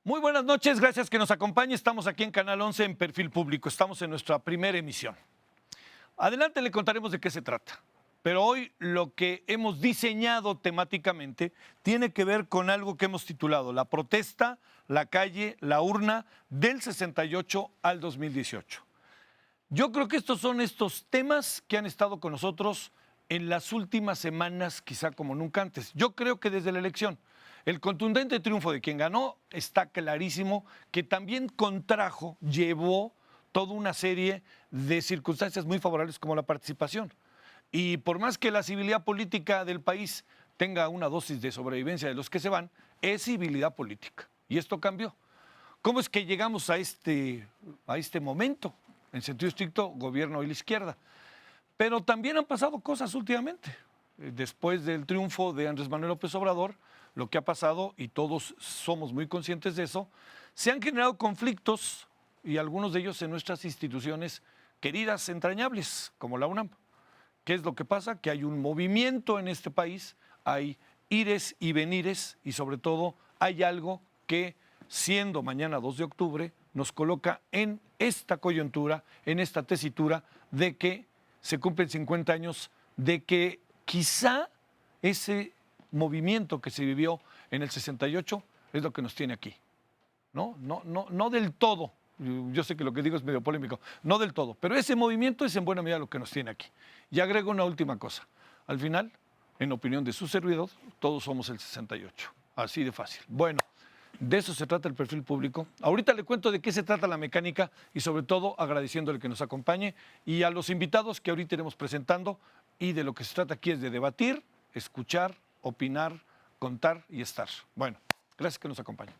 Muy buenas noches, gracias que nos acompañe. Estamos aquí en Canal 11 en Perfil Público. Estamos en nuestra primera emisión. Adelante le contaremos de qué se trata. Pero hoy lo que hemos diseñado temáticamente tiene que ver con algo que hemos titulado La protesta, la calle, la urna del 68 al 2018. Yo creo que estos son estos temas que han estado con nosotros en las últimas semanas, quizá como nunca antes. Yo creo que desde la elección. El contundente triunfo de quien ganó está clarísimo que también contrajo, llevó toda una serie de circunstancias muy favorables como la participación. Y por más que la civilidad política del país tenga una dosis de sobrevivencia de los que se van, es civilidad política. Y esto cambió. ¿Cómo es que llegamos a este momento? En sentido estricto, gobierno y la izquierda. Pero también han pasado cosas últimamente. Después del triunfo de Andrés Manuel López Obrador, lo que ha pasado, y todos somos muy conscientes de eso, se han generado conflictos, y algunos de ellos en nuestras instituciones queridas, entrañables, como la UNAM. ¿Qué es lo que pasa? Que hay un movimiento en este país, hay ires y venires, y sobre todo hay algo que, siendo mañana 2 de octubre, nos coloca en esta coyuntura, en esta tesitura de que se cumplen 50 años de que quizá ese movimiento que se vivió en el 68 es lo que nos tiene aquí. No del todo. Yo sé que lo que digo es medio polémico. No del todo. Pero ese movimiento es en buena medida lo que nos tiene aquí. Y agrego una última cosa. Al final, en opinión de sus servidores, todos somos el 68. Así de fácil. Bueno, de eso se trata el Perfil Público. Ahorita le cuento de qué se trata la mecánica y sobre todo agradeciéndole que nos acompañe y a los invitados que ahorita iremos presentando. Y de lo que se trata aquí es de debatir, escuchar, opinar, contar y estar. Bueno, gracias que nos acompañen.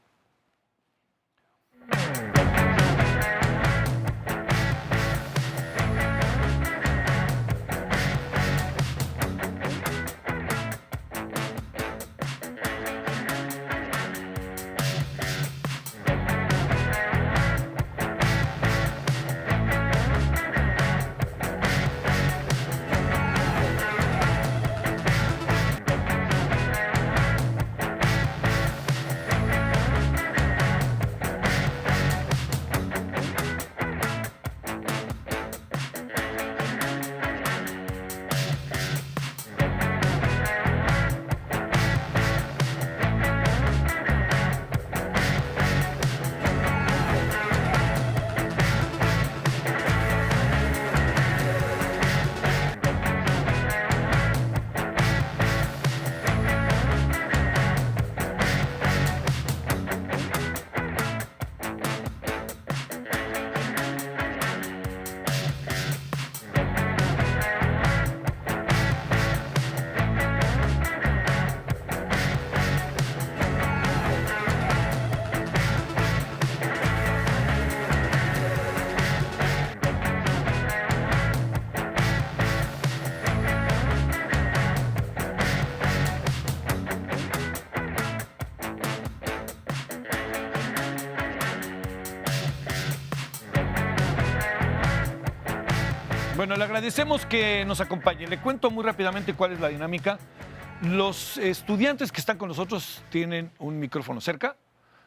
Bueno, le agradecemos que nos acompañe. Le cuento muy rápidamente cuál es la dinámica. Los estudiantes que están con nosotros tienen un micrófono cerca.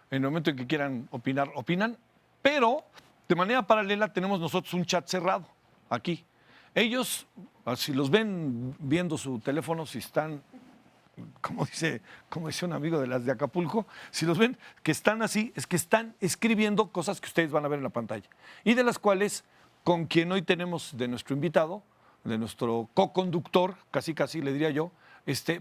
En el momento en que quieran opinar, opinan. Pero de manera paralela tenemos nosotros un chat cerrado aquí. Ellos, si los ven viendo su teléfono, si están, como dice un amigo de las de Acapulco, si los ven que están así, es que están escribiendo cosas que ustedes van a ver en la pantalla. Y de las cuales, con quien hoy tenemos de nuestro invitado, de nuestro co-conductor, casi le diría yo,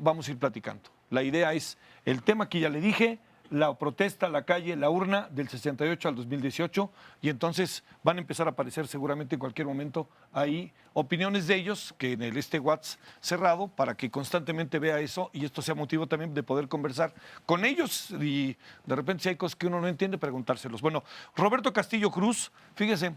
vamos a ir platicando. La idea es el tema que ya le dije, la protesta, la calle, la urna del 68 al 2018, y entonces van a empezar a aparecer seguramente en cualquier momento ahí opiniones de ellos, que en el WhatsApp cerrado, para que constantemente vea eso y esto sea motivo también de poder conversar con ellos y de repente si hay cosas que uno no entiende, preguntárselos. Bueno, Roberto Castillo Cruz, fíjense,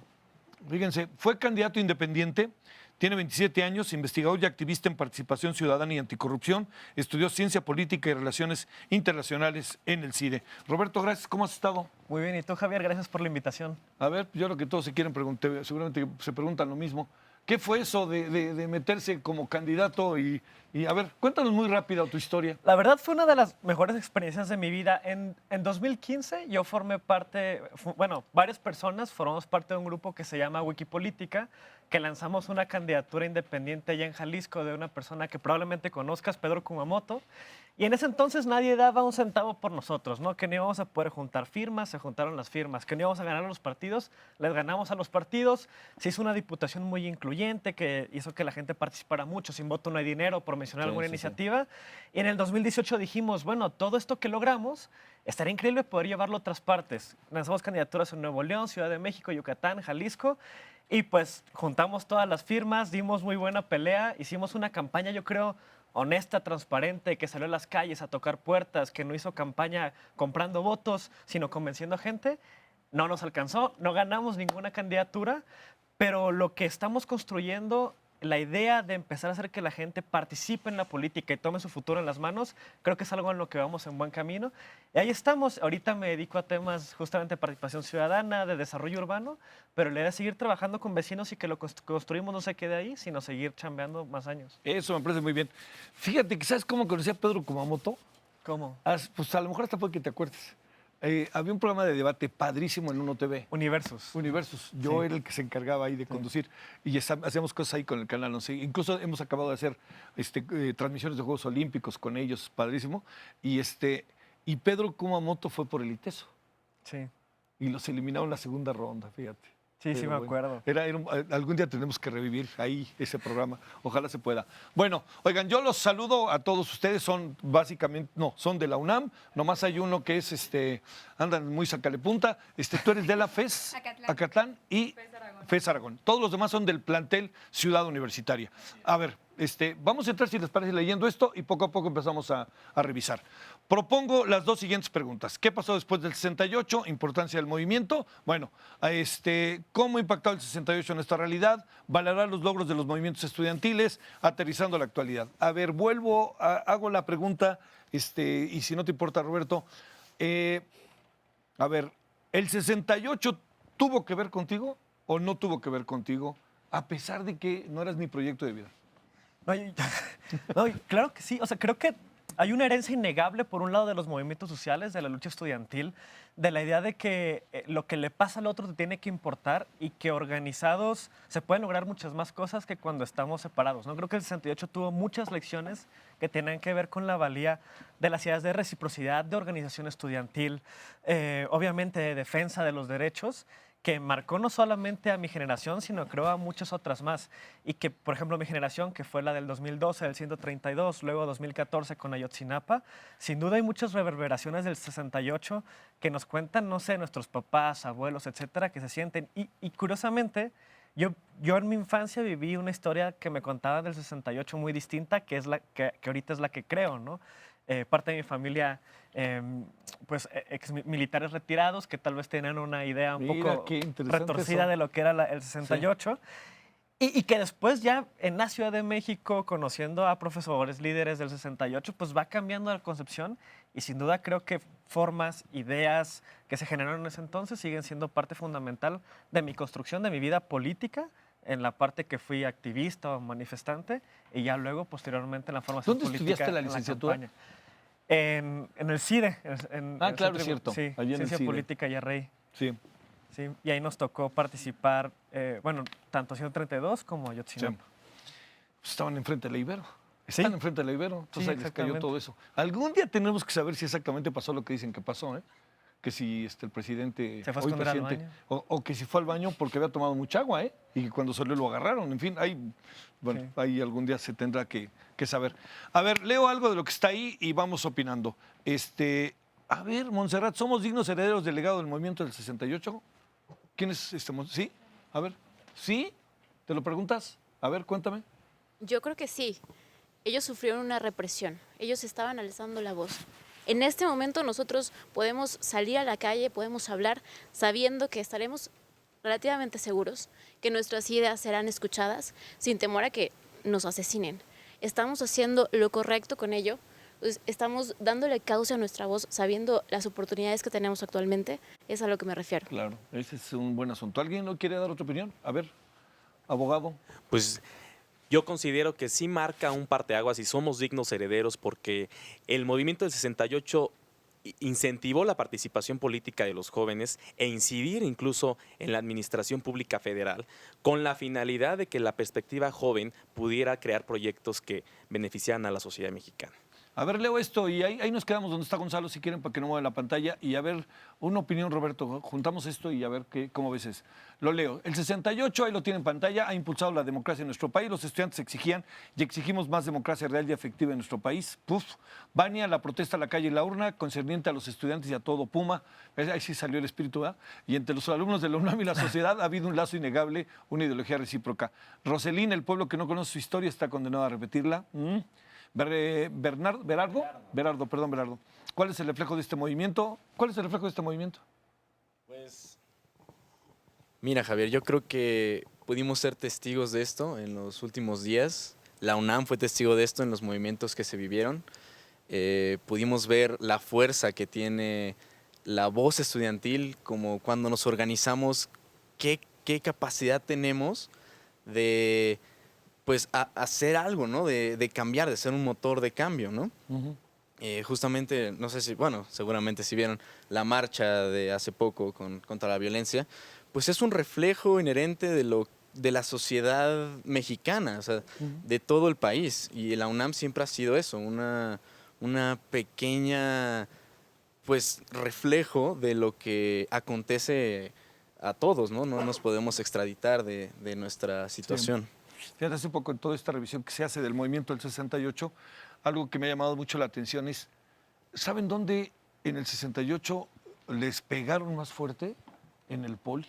fue candidato independiente, tiene 27 años, investigador y activista en participación ciudadana y anticorrupción, estudió ciencia política y relaciones internacionales en el CIDE. Roberto, gracias, ¿cómo has estado? Muy bien, ¿y tú, Javier? Gracias por la invitación. A ver, yo creo que todos se quieren preguntar, seguramente se preguntan lo mismo. ¿Qué fue eso de meterse como candidato? Y a ver, cuéntanos muy rápido tu historia. La verdad fue una de las mejores experiencias de mi vida. En 2015 yo formé parte, bueno, varias personas formamos parte de un grupo que se llama Wikipolítica, que lanzamos una candidatura independiente allá en Jalisco de una persona que probablemente conozcas, Pedro Kumamoto. Y en ese entonces nadie daba un centavo por nosotros, ¿no? Que no íbamos a poder juntar firmas, se juntaron las firmas, que no íbamos a ganar a los partidos, les ganamos a los partidos. Se hizo una diputación muy incluyente que hizo que la gente participara mucho. Sin voto no hay dinero, por mencionar Sí, alguna sí, sí. iniciativa. Y en el 2018 dijimos, bueno, todo esto que logramos, estaría increíble poder llevarlo a otras partes. Lanzamos candidaturas en Nuevo León, Ciudad de México, Yucatán, Jalisco. Y pues juntamos todas las firmas, dimos muy buena pelea, hicimos una campaña, yo creo, honesta, transparente, que salió a las calles a tocar puertas, que no hizo campaña comprando votos, sino convenciendo a gente. No nos alcanzó, no ganamos ninguna candidatura, pero lo que estamos construyendo, la idea de empezar a hacer que la gente participe en la política y tome su futuro en las manos, creo que es algo en lo que vamos en buen camino. Y ahí estamos. Ahorita me dedico a temas justamente de participación ciudadana, de desarrollo urbano, pero la idea es seguir trabajando con vecinos y que lo construimos no se quede ahí, sino seguir chambeando más años. Eso me parece muy bien. Fíjate que, ¿sabes cómo conocí a Pedro Kumamoto? ¿Cómo? Pues a lo mejor hasta puede que te acuerdes. Había un programa de debate padrísimo en Uno TV. Universos. Universos. Yo Sí. era el que se encargaba ahí de conducir y hacíamos cosas ahí con el Canal 11. Incluso hemos acabado de hacer transmisiones de Juegos Olímpicos con ellos, padrísimo. Y Pedro Kumamoto fue por el ITESO Sí, y los eliminaron en la segunda ronda, fíjate. sí, sí, Pero me bueno, acuerdo. algún día tenemos que revivir ahí ese programa. Ojalá se pueda. Bueno, oigan, yo los saludo a todos ustedes. Son básicamente, no, son de la UNAM. Nomás hay uno que es, andan muy sacalepunta. Tú eres de la FES, Acatlán y FES Aragón. Todos los demás son del plantel Ciudad Universitaria. A ver, vamos a entrar, si les parece, leyendo esto y poco a poco empezamos a revisar. Propongo las dos siguientes preguntas. ¿Qué pasó después del 68? Importancia del movimiento. Bueno, ¿cómo ha impactado el 68 en nuestra realidad? Valorar los logros de los movimientos estudiantiles, aterrizando la actualidad. A ver, hago la pregunta, y si no te importa, Roberto, a ver, ¿el 68 tuvo que ver contigo o no tuvo que ver contigo, a pesar de que no eras mi proyecto de vida? No, claro que sí. O sea, creo que hay una herencia innegable, por un lado, de los movimientos sociales, de la lucha estudiantil, de la idea de que lo que le pasa al otro te tiene que importar y que organizados se pueden lograr muchas más cosas que cuando estamos separados, ¿no? Creo que el 68 tuvo muchas lecciones que tenían que ver con la valía de las ideas de reciprocidad, de organización estudiantil, obviamente de defensa de los derechos, que marcó no solamente a mi generación, sino creo a muchas otras más. Y que, por ejemplo, mi generación, que fue la del 2012, del 132, luego 2014 con Ayotzinapa, sin duda hay muchas reverberaciones del 68 que nos cuentan, no sé, nuestros papás, abuelos, etcétera, que se sienten. Y curiosamente, yo en mi infancia viví una historia que me contaban del 68 muy distinta, que es que ahorita es la que creo, ¿no? Parte de mi familia, pues ex militares retirados que tal vez tenían una idea un poco retorcida de lo que era el 68. Sí. Y que después ya en la Ciudad de México, conociendo a profesores, líderes del 68, pues va cambiando la concepción y sin duda creo que formas, ideas que se generaron en ese entonces siguen siendo parte fundamental de mi construcción, de mi vida política, en la parte que fui activista o manifestante y ya luego, posteriormente, en la formación ¿Dónde política. estudiaste la licenciatura? En el CIDE. Claro, es cierto. Sí, Allí en Ciencia el CIDE. Política y Rey. Sí. Sí, y ahí nos tocó participar, bueno, tanto 132 como Ayotzinapa. Sí. Pues estaban enfrente de la Ibero. Sí. Están enfrente de la Ibero. Entonces Sí, ahí les cayó exactamente. todo eso. Algún día tenemos que saber si exactamente pasó lo que dicen que pasó, ¿eh? Que si el presidente, Se fue a hoy esconder al presidente, baño. o que si fue al baño porque había tomado mucha agua, ¿eh? Y que cuando salió lo agarraron. En fin, bueno, Sí. ahí algún día se tendrá que saber. A ver, leo algo de lo que está ahí y vamos opinando. A ver, Montserrat, ¿somos dignos herederos del legado del movimiento del 68? ¿Quién es ¿Sí? A ver, ¿sí? ¿Te lo preguntas? A ver, cuéntame. Yo creo que sí. Ellos sufrieron una represión. Ellos estaban alzando la voz. En este momento nosotros podemos salir a la calle, podemos hablar sabiendo que estaremos relativamente seguros, que nuestras ideas serán escuchadas sin temor a que nos asesinen. Estamos haciendo lo correcto con ello, pues estamos dándole cauce a nuestra voz sabiendo las oportunidades que tenemos actualmente. Es a lo que me refiero. Claro, ese es un buen asunto. ¿Alguien no quiere dar otra opinión? A ver. abogado. Pues yo considero que sí marca un parteaguas y somos dignos herederos porque el movimiento del 68 incentivó la participación política de los jóvenes e incidir incluso en la administración pública federal con la finalidad de que la perspectiva joven pudiera crear proyectos que beneficiaran a la sociedad mexicana. A ver, leo esto y ahí nos quedamos donde está Gonzalo, si quieren, para que no mueva la pantalla. Y a ver, una opinión, Roberto. Juntamos esto y a ver cómo ves eso. Lo leo. El 68, ahí lo tiene en pantalla, ha impulsado la democracia en nuestro país. Los estudiantes exigían y exigimos más democracia real y efectiva en nuestro país. Puf. Bania, la protesta a la calle y la urna, concerniente a los estudiantes y a todo Puma. Ahí sí salió el espíritu, ¿verdad? Y entre los alumnos de la UNAM y la sociedad ha habido un lazo innegable, una ideología recíproca. Roselín, el pueblo que no conoce su historia, está condenado a repetirla. Berardo. ¿Cuál es el reflejo de este movimiento? Pues, mira, Javier, yo creo que pudimos ser testigos de esto en los últimos días. La UNAM fue testigo de esto en los movimientos que se vivieron. Pudimos ver la fuerza que tiene la voz estudiantil, como cuando nos organizamos, qué capacidad tenemos de pues hacer algo, ¿no? De cambiar, de ser un motor de cambio, ¿no? Justamente, no sé si, bueno, seguramente si vieron la marcha de hace poco contra la violencia, pues es un reflejo inherente de la sociedad mexicana, o sea, de todo el país. Y la UNAM siempre ha sido eso, una pequeña, pues, reflejo de lo que acontece a todos, ¿no? No nos podemos extraditar de nuestra situación. Sí. Fíjate, hace poco en toda esta revisión que se hace del movimiento del 68, algo que me ha llamado mucho la atención es, ¿saben dónde en el 68 les pegaron más fuerte? En el Poli,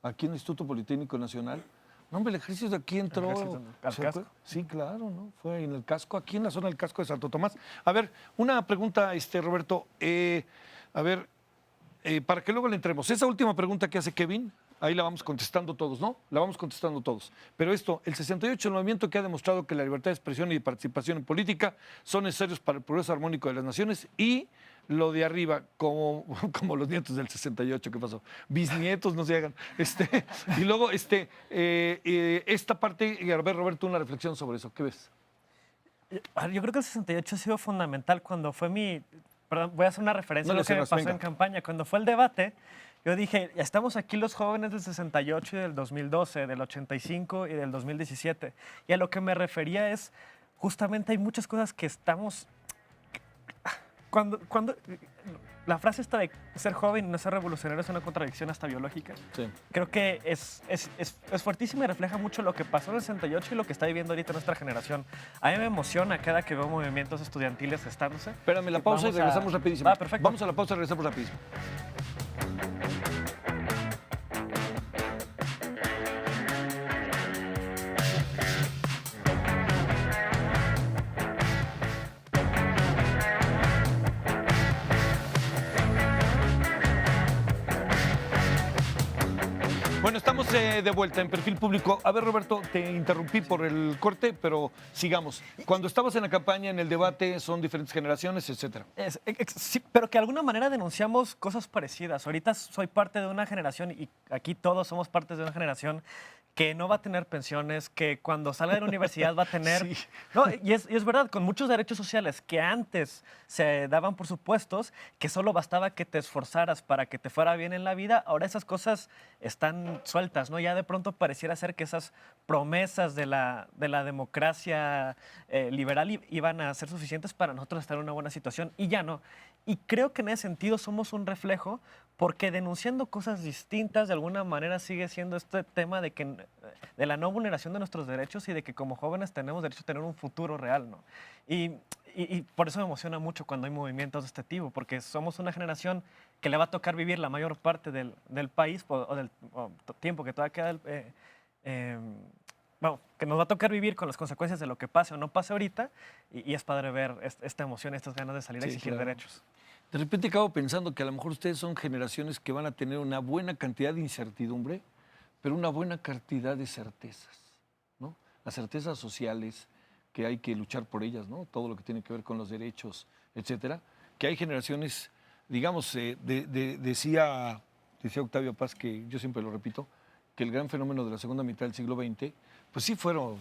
aquí en el Instituto Politécnico Nacional. No, hombre, el ejército de aquí entró. ¿Al casco? Sí, claro, ¿no? Fue en el casco, aquí en la zona del casco de Santo Tomás. A ver, una pregunta, Roberto. Para que luego le entremos. Esa última pregunta que hace Kevin, ahí la vamos contestando todos, ¿no? La vamos contestando todos. Pero esto, el 68, el movimiento que ha demostrado que la libertad de expresión y de participación en política son necesarios para el progreso armónico de las naciones, y lo de arriba, como los nietos del 68, ¿qué pasó? Bisnietos, no se hagan. Y luego, esta parte, y a ver, Roberto, una reflexión sobre eso. ¿Qué ves? Yo creo que el 68 ha sido fundamental cuando fue Perdón, voy a hacer una referencia a lo que me pasó en campaña. Cuando fue el debate, yo dije, ya estamos aquí los jóvenes del 68 y del 2012, del 85 y del 2017. Y a lo que me refería es, justamente hay muchas cosas que estamos... Cuando la frase esta de ser joven y no ser revolucionario es una contradicción hasta biológica. Sí. Creo que es fuertísima y refleja mucho lo que pasó en el 68 y lo que está viviendo ahorita nuestra generación. A mí me emociona cada que veo movimientos estudiantiles gestándose. Espérame, la pausa y regresamos rapidísimo. Perfecto. Vamos a la pausa y regresamos rapidísimo. Bueno, estamos de vuelta en Perfil Público. A ver, Roberto, te interrumpí por el corte, pero sigamos. Cuando estabas en la campaña, en el debate, son diferentes generaciones, etcétera. Sí, pero que de alguna manera denunciamos cosas parecidas. Ahorita soy parte de una generación, y aquí todos somos parte de una generación que no va a tener pensiones, que cuando salga de la universidad va a tener... Sí. No, y es verdad, con muchos derechos sociales que antes se daban por supuestos, que solo bastaba que te esforzaras para que te fuera bien en la vida, ahora esas cosas están sueltas, ¿no? Ya de pronto pareciera ser que esas promesas de la democracia liberal iban a ser suficientes para nosotros estar en una buena situación, y ya no. Y creo que en ese sentido somos un reflejo, porque denunciando cosas distintas de alguna manera sigue siendo este tema de la no vulneración de nuestros derechos y de que como jóvenes tenemos derecho a tener un futuro real, ¿no? Y por eso me emociona mucho cuando hay movimientos de este tipo, porque somos una generación que le va a tocar vivir la mayor parte del país o del tiempo que todavía queda, que nos va a tocar vivir con las consecuencias de lo que pase o no pase ahorita, y es padre ver esta emoción, estas ganas de salir a exigir derechos. De repente acabo pensando que a lo mejor ustedes son generaciones que van a tener una buena cantidad de incertidumbre, pero una buena cantidad de certezas, ¿no? Las certezas sociales, que hay que luchar por ellas, ¿no? Todo lo que tiene que ver con los derechos, etcétera. Que hay generaciones, digamos, decía Octavio Paz, que yo siempre lo repito, que el gran fenómeno de la segunda mitad del siglo XX, pues sí fueron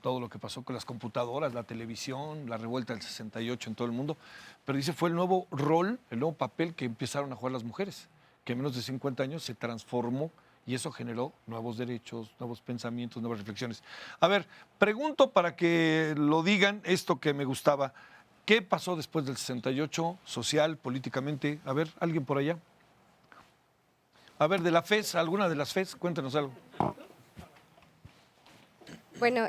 todo lo que pasó con las computadoras, la televisión, la revuelta del 68 en todo el mundo, pero dice fue el nuevo rol, el nuevo papel que empezaron a jugar las mujeres, que en menos de 50 años se transformó y eso generó nuevos derechos, nuevos pensamientos, nuevas reflexiones. A ver, pregunto para que lo digan esto que me gustaba. ¿Qué pasó después del 68, social, políticamente? A ver, ¿alguien por allá? A ver, de la FES, alguna de las FES, cuéntanos algo. Bueno,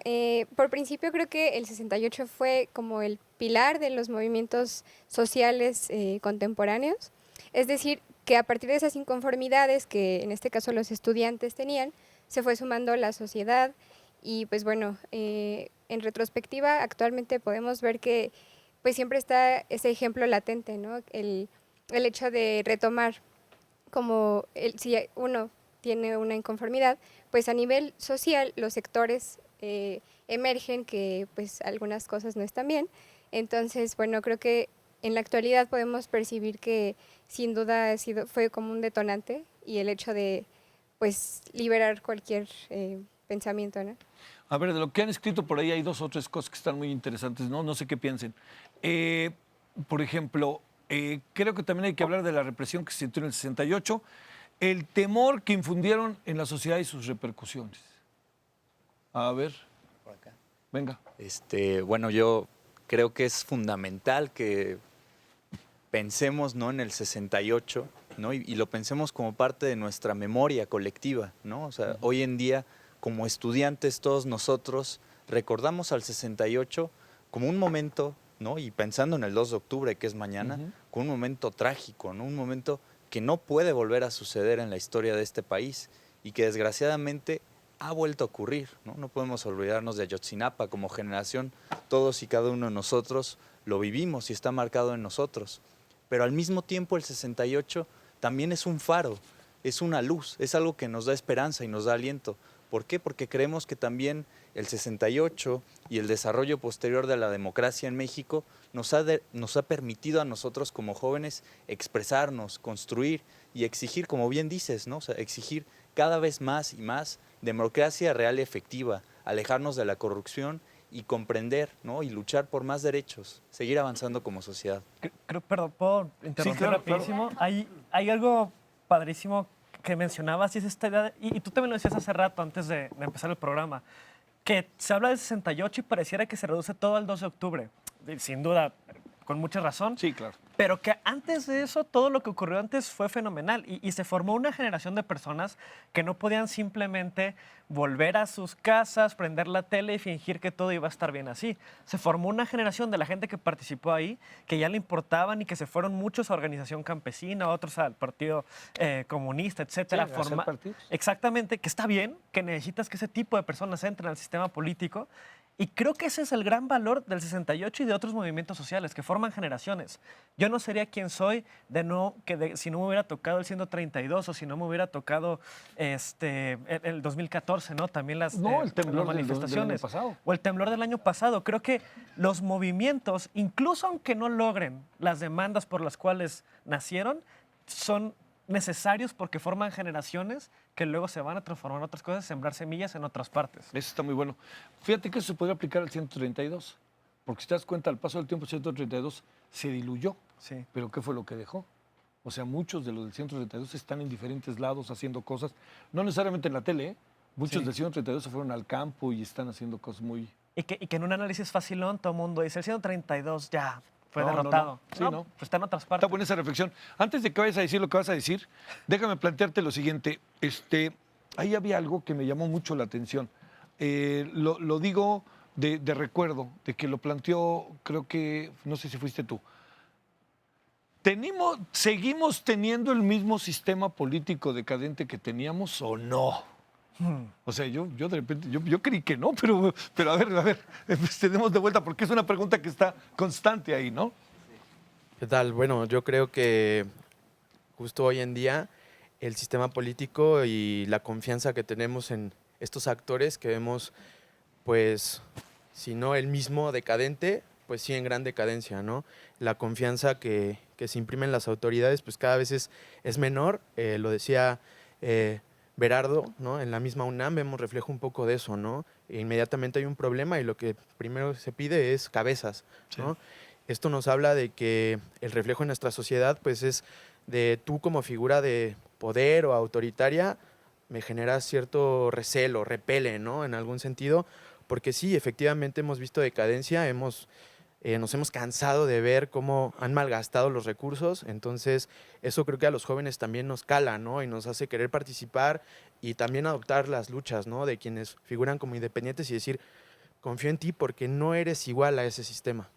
por principio creo que el 68 fue como el pilar de los movimientos sociales contemporáneos. Es decir, que a partir de esas inconformidades que en este caso los estudiantes tenían, se fue sumando la sociedad y pues bueno, en retrospectiva actualmente podemos ver que pues siempre está ese ejemplo latente, ¿no? El hecho de retomar como si uno tiene una inconformidad, pues a nivel social los sectores emergen que pues algunas cosas no están bien. Entonces, bueno, creo que en la actualidad podemos percibir que sin duda fue como un detonante y el hecho de pues liberar cualquier pensamiento, ¿no? A ver, de lo que han escrito por ahí hay dos o tres cosas que están muy interesantes, ¿no? No sé qué piensen. Por ejemplo, creo que también hay que hablar de la represión que se sintió en el 68, el temor que infundieron en la sociedad y sus repercusiones. A ver, Por acá. venga. Bueno, yo creo que es fundamental que pensemos, ¿no?, en el 68, ¿no? Y lo pensemos como parte de nuestra memoria colectiva, ¿no? O sea, hoy en día, como estudiantes, todos nosotros recordamos al 68 como un momento, ¿no? Y pensando en el 2 de octubre, que es mañana, como un momento trágico, ¿no? Un momento que no puede volver a suceder en la historia de este país y que desgraciadamente ha vuelto a ocurrir, ¿no? No podemos olvidarnos de Ayotzinapa como generación, todos y cada uno de nosotros lo vivimos y está marcado en nosotros. Pero al mismo tiempo el 68 también es un faro, es una luz, es algo que nos da esperanza y nos da aliento. ¿Por qué? Porque creemos que también el 68 y el desarrollo posterior de la democracia en México nos ha permitido a nosotros como jóvenes expresarnos, construir y exigir, como bien dices, ¿no? O sea, exigir cada vez más y más democracia real y efectiva, alejarnos de la corrupción y comprender, ¿no? Y luchar por más derechos, seguir avanzando como sociedad. Perdón, ¿puedo interrumpir claro, rapidísimo? Hay algo padrísimo que mencionabas y es esta idea, y tú también lo decías hace rato antes de empezar el programa, que se habla del 68 y pareciera que se reduce todo al 2 de octubre. Sin duda, con mucha razón. Sí, claro. Pero que antes de eso, todo lo que ocurrió antes fue fenomenal y se formó una generación de personas que no podían simplemente volver a sus casas, prender la tele y fingir que todo iba a estar bien así. Se formó una generación de la gente que participó ahí, que ya le importaban y que se fueron muchos a Organización Campesina, otros al Partido Comunista, etcétera. Sí, a hacer partidos. Exactamente, que está bien, que necesitas que ese tipo de personas entren al sistema político. Y creo que ese es el gran valor del 68 y de otros movimientos sociales que forman generaciones. Yo no sería quien soy si no me hubiera tocado el 132 o si no me hubiera tocado el 2014, ¿no? También las El temblor las manifestaciones. del año pasado. O el temblor del año pasado. Creo que los movimientos, incluso aunque no logren las demandas por las cuales nacieron, son necesarios porque forman generaciones que luego se van a transformar en otras cosas, sembrar semillas en otras partes. Eso está muy bueno. Fíjate que eso se podría aplicar al 132, porque si te das cuenta, al paso del tiempo el 132 se diluyó. Sí. Pero ¿qué fue lo que dejó? O sea, muchos de los del 132 están en diferentes lados haciendo cosas, no necesariamente en la tele, ¿eh? Muchos Sí. del 132 se fueron al campo y están haciendo cosas muy... Y que en un análisis facilón todo el mundo dice, el 132 ya fue No, no, derrotado. no. Sí, no. Pues está en otras partes. Está buena esa reflexión. Antes de que vayas a decir lo que vas a decir, déjame plantearte lo siguiente. Ahí había algo que me llamó mucho la atención. Lo digo de recuerdo, de que lo planteó, creo que, no sé si fuiste tú. ¿Seguimos teniendo el mismo sistema político decadente que teníamos o no? O sea, yo de repente, yo creí que no, pero a ver, pues tenemos de vuelta, porque es una pregunta que está constante ahí, ¿no? ¿Qué tal? Bueno, yo creo que justo hoy en día el sistema político y la confianza que tenemos en estos actores que vemos, pues, si no el mismo decadente, pues sí en gran decadencia, ¿no? La confianza que se imprime en las autoridades, pues cada vez es menor. Lo decía Berardo, ¿no? En la misma UNAM vemos reflejo un poco de eso, ¿no? E inmediatamente hay un problema y lo que primero se pide es cabezas, ¿no? Esto nos habla de que el reflejo en nuestra sociedad, pues, es de tú como figura de poder o autoritaria, me genera cierto recelo, repele, ¿no? En algún sentido, porque sí, efectivamente hemos visto decadencia, nos hemos cansado de ver cómo han malgastado los recursos, entonces eso creo que a los jóvenes también nos cala, ¿no? Y nos hace querer participar y también adoptar las luchas, ¿no? De quienes figuran como independientes y decir, confío en ti porque no eres igual a ese sistema.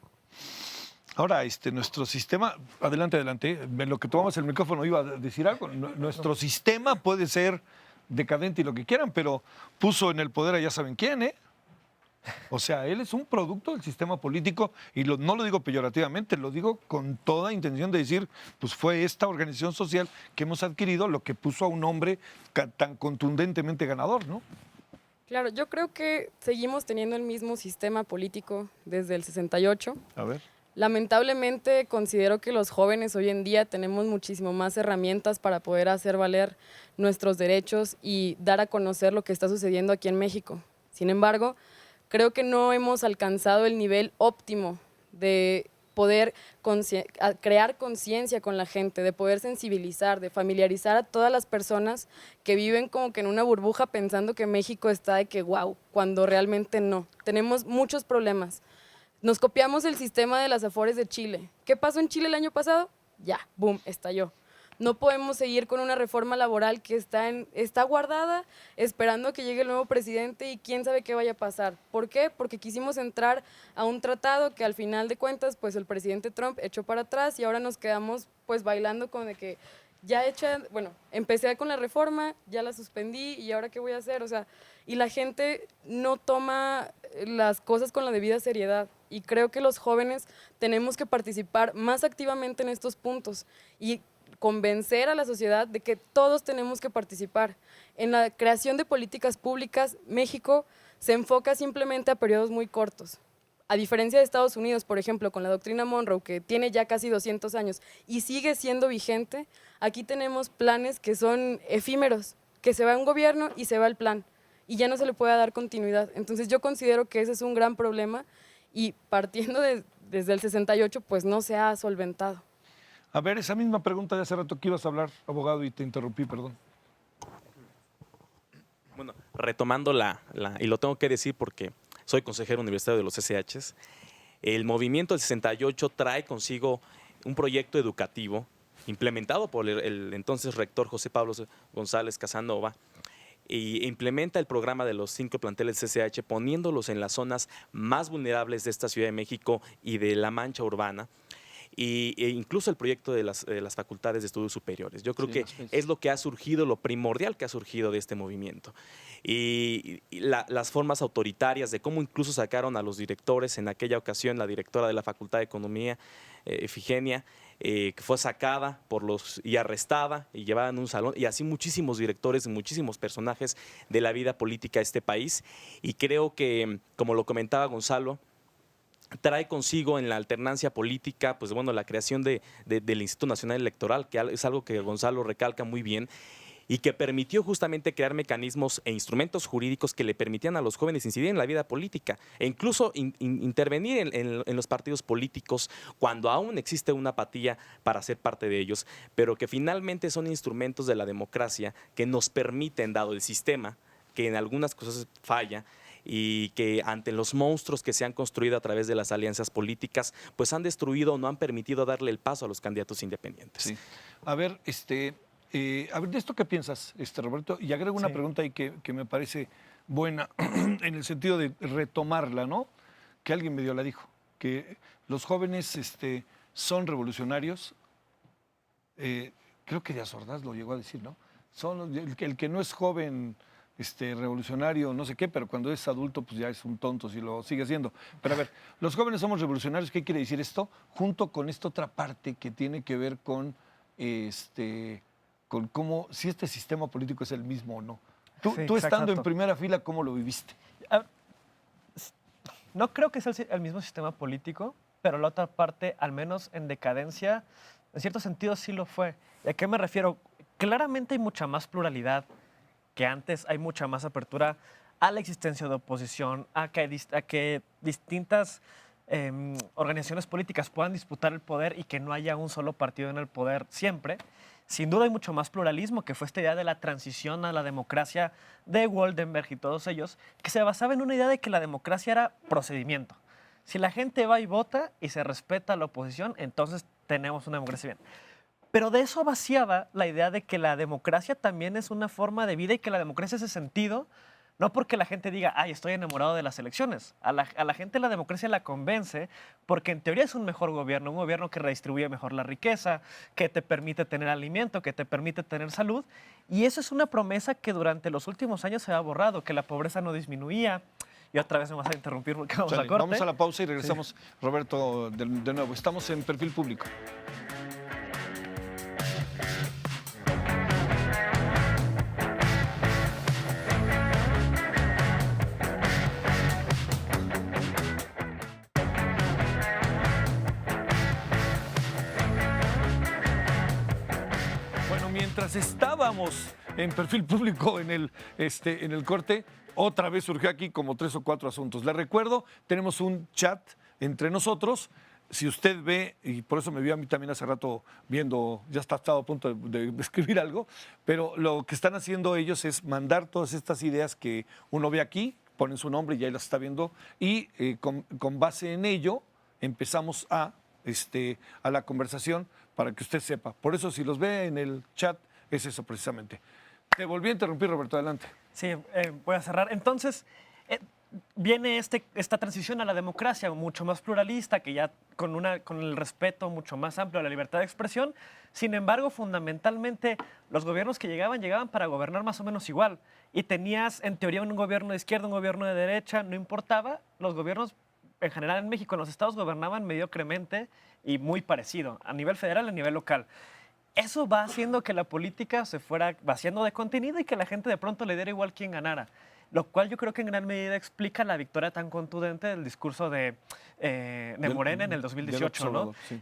Ahora, nuestro sistema, adelante, en lo que tomamos el micrófono iba a decir algo, nuestro sistema puede ser decadente y lo que quieran, pero puso en el poder a ya saben quién, ¿eh? O sea, él es un producto del sistema político y no lo digo peyorativamente, lo digo con toda intención de decir, pues fue esta organización social que hemos adquirido lo que puso a un hombre tan contundentemente ganador, ¿no? Claro, yo creo que seguimos teniendo el mismo sistema político desde el 68. A ver. Lamentablemente considero que los jóvenes hoy en día tenemos muchísimo más herramientas para poder hacer valer nuestros derechos y dar a conocer lo que está sucediendo aquí en México. Sin embargo, creo que no hemos alcanzado el nivel óptimo de poder crear conciencia con la gente, de poder sensibilizar, de familiarizar a todas las personas que viven como que en una burbuja pensando que México está de que wow, cuando realmente no. Tenemos muchos problemas. Nos copiamos el sistema de las Afores de Chile. ¿Qué pasó en Chile el año pasado? Ya, boom, estalló. No podemos seguir con una reforma laboral que está guardada, esperando a que llegue el nuevo presidente y quién sabe qué vaya a pasar. ¿Por qué? Porque quisimos entrar a un tratado que al final de cuentas, pues el presidente Trump echó para atrás y ahora nos quedamos pues bailando con de que empecé con la reforma, ya la suspendí y ahora qué voy a hacer, o sea, y la gente no toma las cosas con la debida seriedad y creo que los jóvenes tenemos que participar más activamente en estos puntos y convencer a la sociedad de que todos tenemos que participar. En la creación de políticas públicas, México se enfoca simplemente a periodos muy cortos. A diferencia de Estados Unidos, por ejemplo, con la doctrina Monroe, que tiene ya casi 200 años y sigue siendo vigente, aquí tenemos planes que son efímeros, que se va un gobierno y se va el plan, y ya no se le puede dar continuidad. Entonces yo considero que ese es un gran problema y partiendo desde el 68, pues no se ha solventado. A ver, esa misma pregunta de hace rato que ibas a hablar, abogado, y te interrumpí, perdón. Bueno, retomando y lo tengo que decir porque soy consejero universitario de los SHs, el movimiento del 68 trae consigo un proyecto educativo implementado por el entonces rector José Pablo González Casanova y implementa el programa de los 5 planteles CCH poniéndolos en las zonas más vulnerables de esta Ciudad de México y de la mancha urbana. E incluso el proyecto de las facultades de estudios superiores. Yo creo que es lo que ha surgido, lo primordial que ha surgido de este movimiento. Y las formas autoritarias de cómo incluso sacaron a los directores, en aquella ocasión la directora de la Facultad de Economía, Efigenia, que fue sacada y arrestada y llevada en un salón, y así muchísimos directores, muchísimos personajes de la vida política de este país. Y creo que, como lo comentaba Gonzalo, trae consigo en la alternancia política, pues bueno, la creación del Instituto Nacional Electoral, que es algo que Gonzalo recalca muy bien, y que permitió justamente crear mecanismos e instrumentos jurídicos que le permitían a los jóvenes incidir en la vida política e incluso intervenir en los partidos políticos cuando aún existe una apatía para ser parte de ellos, pero que finalmente son instrumentos de la democracia que nos permiten, dado el sistema, que en algunas cosas falla, y que ante los monstruos que se han construido a través de las alianzas políticas, pues han destruido o no han permitido darle el paso a los candidatos independientes. Sí. A ver, ¿de esto qué piensas, Roberto? Y agrego una pregunta ahí que me parece buena en el sentido de retomarla, ¿no? Que alguien medio la dijo, que los jóvenes son revolucionarios. Creo que Díaz Ordaz lo llegó a decir, ¿no? El que no es joven revolucionario, no sé qué, pero cuando es adulto, pues ya es un tonto si lo sigue siendo. Pero a ver, los jóvenes somos revolucionarios, ¿qué quiere decir esto? Junto con esta otra parte que tiene que ver con cómo, si este sistema político es el mismo o no. Tú estando en primera fila, ¿cómo lo viviste? No creo que sea el mismo sistema político, pero la otra parte, al menos en decadencia, en cierto sentido sí lo fue. ¿Y a qué me refiero? Claramente hay mucha más pluralidad que antes hay mucha más apertura a la existencia de oposición, a que distintas organizaciones políticas puedan disputar el poder y que no haya un solo partido en el poder siempre. Sin duda hay mucho más pluralismo, que fue esta idea de la transición a la democracia de Woldenberg y todos ellos, que se basaba en una idea de que la democracia era procedimiento. Si la gente va y vota y se respeta a la oposición, entonces tenemos una democracia bien. Pero de eso vaciaba la idea de que la democracia también es una forma de vida y que la democracia hace sentido, no porque la gente diga, ay, estoy enamorado de las elecciones. A la gente la democracia la convence porque en teoría es un mejor gobierno, un gobierno que redistribuye mejor la riqueza, que te permite tener alimento, que te permite tener salud. Y eso es una promesa que durante los últimos años se ha borrado, que la pobreza no disminuía. Y otra vez me vas a interrumpir porque vamos a corte. Vamos a la pausa y regresamos, Roberto, de nuevo. Estamos en Perfil Público. Bueno, mientras estábamos en Perfil Público en el corte, otra vez surgió aquí como 3 o 4 asuntos. Le recuerdo, tenemos un chat entre nosotros. Si usted ve, y por eso me vio a mí también hace rato viendo, ya estaba a punto de escribir algo, pero lo que están haciendo ellos es mandar todas estas ideas que uno ve aquí, ponen su nombre y ya las está viendo, y con base en ello empezamos a la conversación para que usted sepa. Por eso, si los ve en el chat, es eso precisamente. Te volví a interrumpir, Roberto, adelante. Sí, voy a cerrar. Entonces, viene esta transición a la democracia mucho más pluralista, que ya con el respeto mucho más amplio a la libertad de expresión. Sin embargo, fundamentalmente, los gobiernos que llegaban para gobernar más o menos igual. Y tenías, en teoría, un gobierno de izquierda, un gobierno de derecha, no importaba. Los gobiernos, en general en México, en los estados gobernaban mediocremente y muy parecido, a nivel federal y a nivel local. Eso va haciendo que la política se fuera vaciando de contenido y que la gente de pronto le diera igual quién ganara. Lo cual yo creo que en gran medida explica la victoria tan contundente del discurso de Morena en el 2018, ¿no? Sí.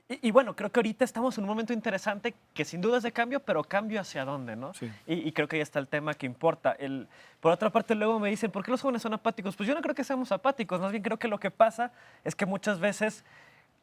Y bueno, creo que ahorita estamos en un momento interesante que sin duda es de cambio, pero cambio hacia dónde, ¿no? Sí. Y creo que ahí está el tema que importa. Por otra parte, luego me dicen, ¿por qué los jóvenes son apáticos? Pues yo no creo que seamos apáticos, más bien creo que lo que pasa es que muchas veces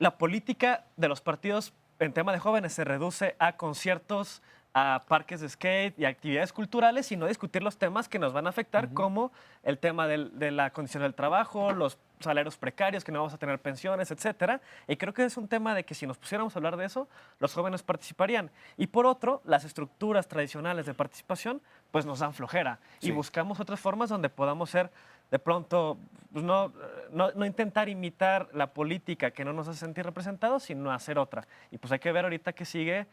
la política de los partidos en tema de jóvenes se reduce a conciertos, a parques de skate y actividades culturales y no discutir los temas que nos van a afectar, como el tema de la condición del trabajo, los salarios precarios, que no vamos a tener pensiones, etcétera. Y creo que es un tema de que si nos pusiéramos a hablar de eso, los jóvenes participarían. Y por otro, las estructuras tradicionales de participación pues nos dan flojera. Sí. Y buscamos otras formas donde podamos ser, de pronto, pues no intentar imitar la política que no nos hace sentir representados, sino hacer otra. Y pues hay que ver ahorita qué sigue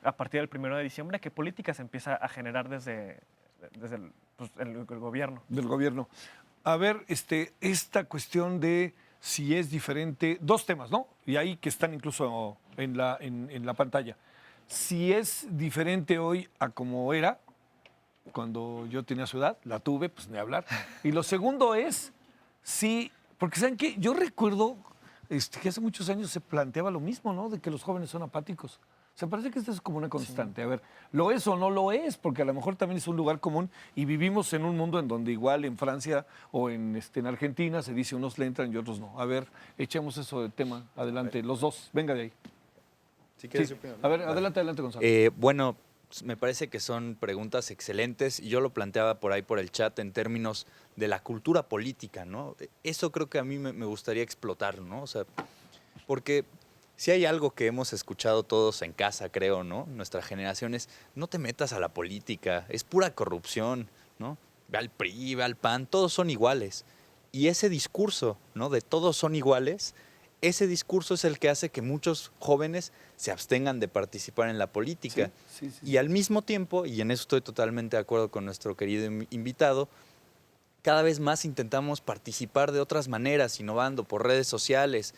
a partir del 1 de diciembre, qué política se empieza a generar desde el gobierno. Del gobierno. A ver, esta cuestión de si es diferente, dos temas, ¿no? Y ahí que están incluso en la pantalla. Si es diferente hoy a como era cuando yo tenía su edad, la tuve, pues ni hablar. Y lo segundo es si, porque ¿saben qué? Yo recuerdo que hace muchos años se planteaba lo mismo, ¿no? De que los jóvenes son apáticos. O sea, parece que esto es como una constante. A ver, ¿lo es o no lo es? Porque a lo mejor también es un lugar común y vivimos en un mundo en donde igual en Francia o en Argentina se dice unos le entran y otros no. A ver, echemos eso de tema adelante, los dos. Venga de ahí. Si quieres, Sí. yo primero. A ver, adelante, Gonzalo. Bueno, me parece que son preguntas excelentes y yo lo planteaba por ahí por el chat en términos de la cultura política, ¿no? Eso creo que a mí me gustaría explotar, ¿no? O sea, porque si hay algo que hemos escuchado todos en casa, creo, ¿no? Nuestra generación es, no te metas a la política, es pura corrupción, ¿no? Ve al PRI, ve al PAN, todos son iguales. Y ese discurso, ¿no? De todos son iguales, ese discurso es el que hace que muchos jóvenes se abstengan de participar en la política. Sí. Y al mismo tiempo, y en eso estoy totalmente de acuerdo con nuestro querido invitado, cada vez más intentamos participar de otras maneras, innovando por redes sociales,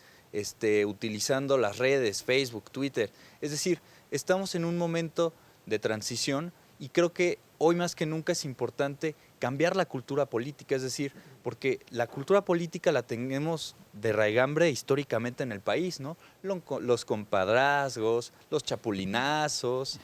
utilizando las redes, Facebook, Twitter. Es decir, estamos en un momento de transición y creo que hoy más que nunca es importante cambiar la cultura política, es decir, porque la cultura política la tenemos de raigambre históricamente en el país, ¿no? Los compadrazgos, los chapulinazos,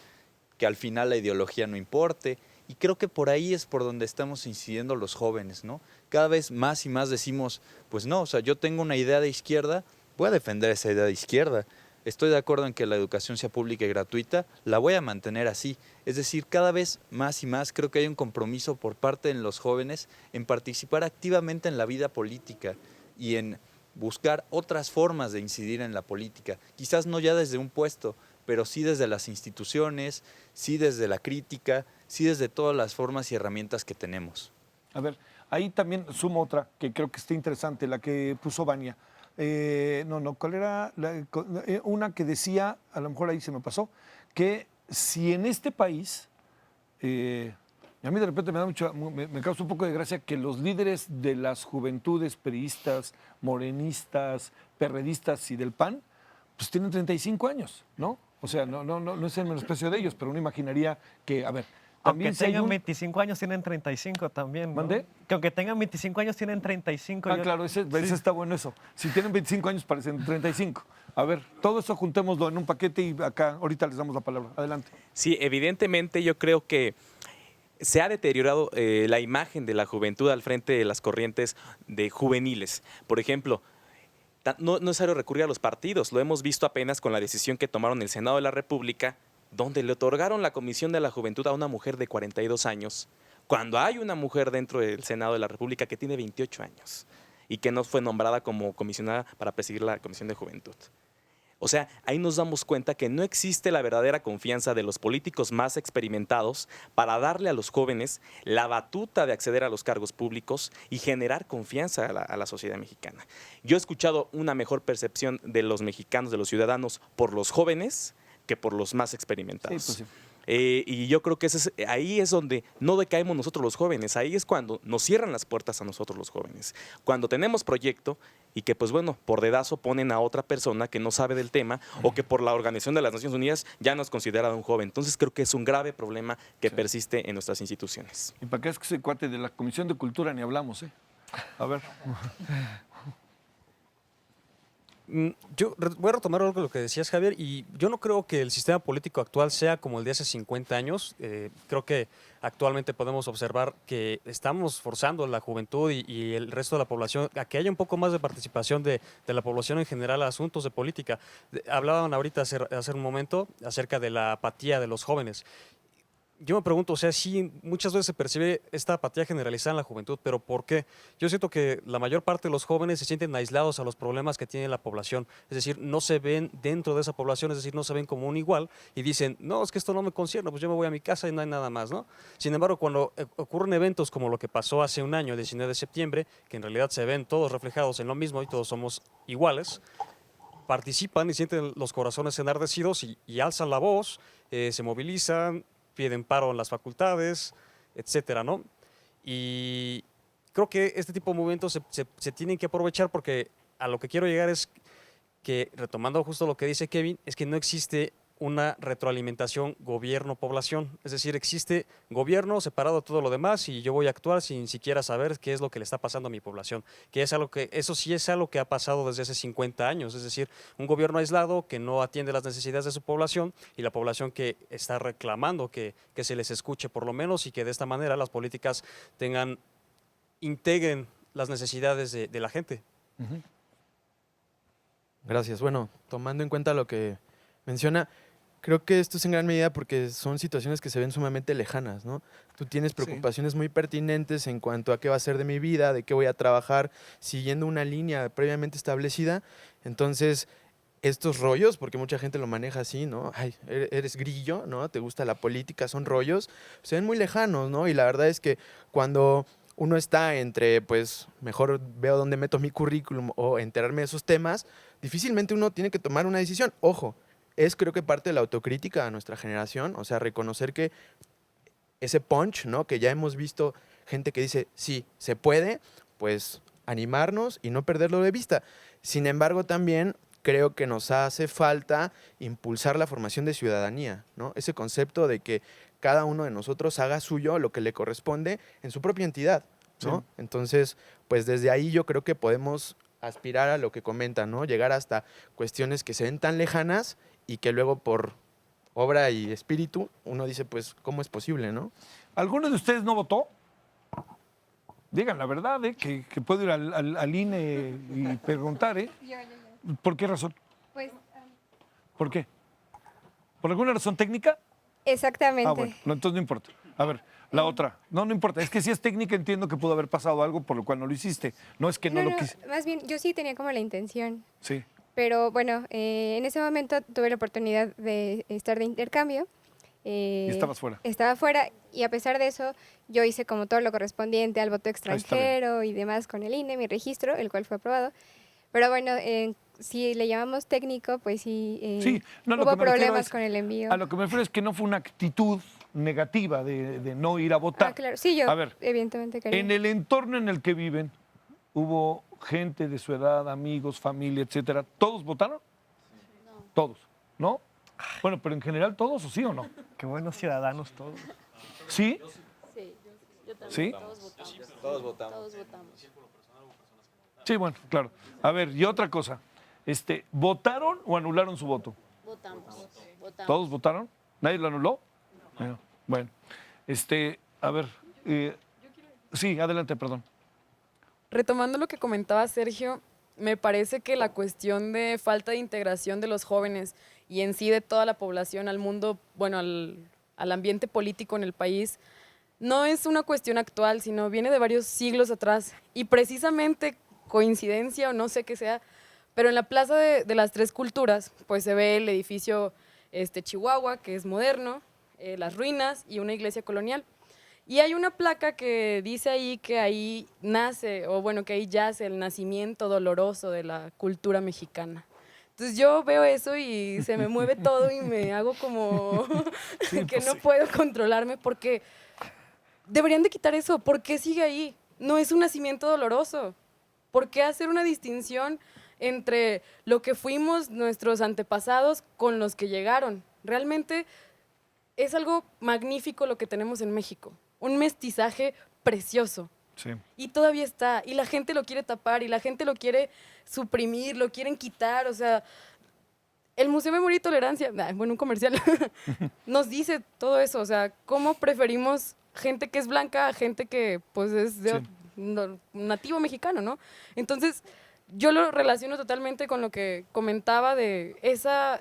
que al final la ideología no importe. Y creo que por ahí es por donde estamos incidiendo los jóvenes, ¿no? Cada vez más y más decimos, pues no, o sea, yo tengo una idea de izquierda, voy a defender esa idea de izquierda. Estoy de acuerdo en que la educación sea pública y gratuita, la voy a mantener así. Es decir, cada vez más y más creo que hay un compromiso por parte de los jóvenes en participar activamente en la vida política y en buscar otras formas de incidir en la política. Quizás no ya desde un puesto, pero sí desde las instituciones, sí desde la crítica, sí desde todas las formas y herramientas que tenemos. A ver, ahí también sumo otra que creo que está interesante, la que puso Vania. ¿Cuál era? Una que decía, a lo mejor ahí se me pasó, que si en este país, y a mí de repente me causa un poco de gracia que los líderes de las juventudes priistas, morenistas, perredistas y del PAN, pues tienen 35 años, ¿no? O sea, no es el menosprecio de ellos, pero uno imaginaría que, a ver, Aunque también si hay tengan un... 25 años, tienen 35 también, ¿no? ¿Mande? Que aunque tengan 25 años, tienen 35. Ah, claro, ese está bueno eso. Si tienen 25 años, parecen 35. A ver, todo eso juntémoslo en un paquete y acá ahorita les damos la palabra. Adelante. Sí, evidentemente yo creo que se ha deteriorado la imagen de la juventud al frente de las corrientes de juveniles. Por ejemplo, no es necesario recurrir a los partidos, lo hemos visto apenas con la decisión que tomaron el Senado de la República, donde le otorgaron la Comisión de la Juventud a una mujer de 42 años, cuando hay una mujer dentro del Senado de la República que tiene 28 años y que no fue nombrada como comisionada para presidir la Comisión de Juventud. O sea, ahí nos damos cuenta que no existe la verdadera confianza de los políticos más experimentados para darle a los jóvenes la batuta de acceder a los cargos públicos y generar confianza a la sociedad mexicana. Yo he escuchado una mejor percepción de los mexicanos, de los ciudadanos, por los jóvenes que por los más experimentados. Sí, pues sí. Y yo creo que ahí es donde no decaemos nosotros los jóvenes, ahí es cuando nos cierran las puertas a nosotros los jóvenes. Cuando tenemos proyecto y que pues bueno, por dedazo ponen a otra persona que no sabe del tema o que por la Organización de las Naciones Unidas ya no es considerado un joven. Entonces creo que es un grave problema que persiste en nuestras instituciones. Y para qué es que ese cuate de la Comisión de Cultura ni hablamos, ¿eh? A ver. Yo voy a retomar algo de lo que decías, Javier, y yo no creo que el sistema político actual sea como el de hace 50 años. Creo que actualmente podemos observar que estamos forzando a la juventud y el resto de la población a que haya un poco más de participación de la población en general a asuntos de política. Hablaban ahorita hace un momento acerca de la apatía de los jóvenes. Yo me pregunto, o sea, sí, muchas veces se percibe esta apatía generalizada en la juventud, pero ¿por qué? Yo siento que la mayor parte de los jóvenes se sienten aislados a los problemas que tiene la población, es decir, no se ven dentro de esa población, es decir, no se ven como un igual y dicen, no, es que esto no me concierne, pues yo me voy a mi casa y no hay nada más, ¿no? Sin embargo, cuando ocurren eventos como lo que pasó hace un año, el 19 de septiembre, que en realidad se ven todos reflejados en lo mismo y todos somos iguales, participan y sienten los corazones enardecidos y alzan la voz, se movilizan, piden paro en las facultades, etcétera, ¿no? Y creo que este tipo de movimientos se tienen que aprovechar porque a lo que quiero llegar es que, retomando justo lo que dice Kevin, es que no existe una retroalimentación gobierno-población. Es decir, existe gobierno separado de todo lo demás y yo voy a actuar sin siquiera saber qué es lo que le está pasando a mi población. Eso sí es algo que ha pasado desde hace 50 años. Es decir, un gobierno aislado que no atiende las necesidades de su población y la población que está reclamando que se les escuche por lo menos y que de esta manera las políticas integren las necesidades de la gente. Gracias. Bueno, tomando en cuenta lo que menciona, creo que esto es en gran medida porque son situaciones que se ven sumamente lejanas, ¿no? Tú tienes preocupaciones muy pertinentes en cuanto a qué va a ser de mi vida, de qué voy a trabajar, siguiendo una línea previamente establecida. Entonces, estos rollos, porque mucha gente lo maneja así, ¿no? Ay, eres grillo, ¿no? Te gusta la política, son rollos, se ven muy lejanos, ¿no? Y la verdad es que cuando uno está entre, pues, mejor veo dónde meto mi currículum o enterarme de esos temas, difícilmente uno tiene que tomar una decisión. Ojo, creo que parte de la autocrítica a nuestra generación, o sea, reconocer que ese punch, ¿no? Que ya hemos visto gente que dice, sí, se puede, pues animarnos y no perderlo de vista. Sin embargo, también creo que nos hace falta impulsar la formación de ciudadanía, ¿no? Ese concepto de que cada uno de nosotros haga suyo lo que le corresponde en su propia entidad, ¿no? Sí. Entonces, pues desde ahí yo creo que podemos aspirar a lo que comentan, ¿no? Llegar hasta cuestiones que se ven tan lejanas y que luego por obra y espíritu, uno dice, pues, ¿cómo es posible, no? ¿Alguno de ustedes no votó? Digan la verdad, que puedo ir al INE y preguntar, ¿eh? ¿Por qué razón? Pues, ¿Por qué? ¿Por alguna razón técnica? exactamente. Ah, bueno, no, entonces no importa. A ver, la otra. No, no importa. Es que si es técnica entiendo que pudo haber pasado algo por lo cual no lo hiciste. No es que no, lo quise. Más bien, yo sí tenía como la intención. Sí. Pero bueno, en ese momento tuve la oportunidad de estar de intercambio. Y estabas fuera. Estaba fuera y a pesar de eso, yo hice como todo lo correspondiente al voto está bien. extranjero y demás con el INE, mi registro, el cual fue aprobado. Pero bueno, si le llamamos técnico, pues sí, Sí, no, lo hubo que me refiero problemas es- con el envío. A lo que me refiero es que no fue una actitud negativa de no ir a votar. Ah, claro. Sí, yo A ver, evidentemente quería. en el entorno en el que viven, hubo gente de su edad, amigos, familia, etcétera. ¿Todos votaron? Todos, ¿no? Bueno, pero en general todos, ¿o sí o no? Qué buenos ciudadanos todos. ¿Sí? Sí, yo también. ¿Sí? Todos votamos. Todos votamos. Todos votamos. Sí, bueno, claro. A ver, y otra cosa. ¿Votaron o anularon su voto? Votamos. Votamos. ¿Todos votaron? ¿Nadie lo anuló? Bueno. A ver. Sí, adelante, perdón. Retomando lo que comentaba Sergio, me parece que la cuestión de falta de integración de los jóvenes y en sí de toda la población al mundo, bueno, al ambiente político en el país, no es una cuestión actual, sino viene de varios siglos atrás. Y precisamente, coincidencia o no sé qué sea, pero en la Plaza de las Tres Culturas, pues se ve el edificio Chihuahua, que es moderno, las ruinas y una iglesia colonial. Y hay una placa que dice ahí que ahí nace, o bueno, que ahí yace el nacimiento doloroso de la cultura mexicana. Entonces yo veo eso y se me mueve todo y me hago como que no puedo controlarme porque deberían de quitar eso. ¿Por qué sigue ahí? No es un nacimiento doloroso. ¿Por qué hacer una distinción entre lo que fuimos nuestros antepasados con los que llegaron? Realmente es algo magnífico lo que tenemos en México. Un mestizaje precioso. Sí. Y todavía está. Y la gente lo quiere tapar y la gente lo quiere suprimir, lo quieren quitar. O sea, el Museo de Memoria y Tolerancia, bueno, un comercial, nos dice todo eso. O sea, cómo preferimos gente que es blanca a gente que pues es nativo mexicano, ¿no? Entonces, yo lo relaciono totalmente con lo que comentaba de esa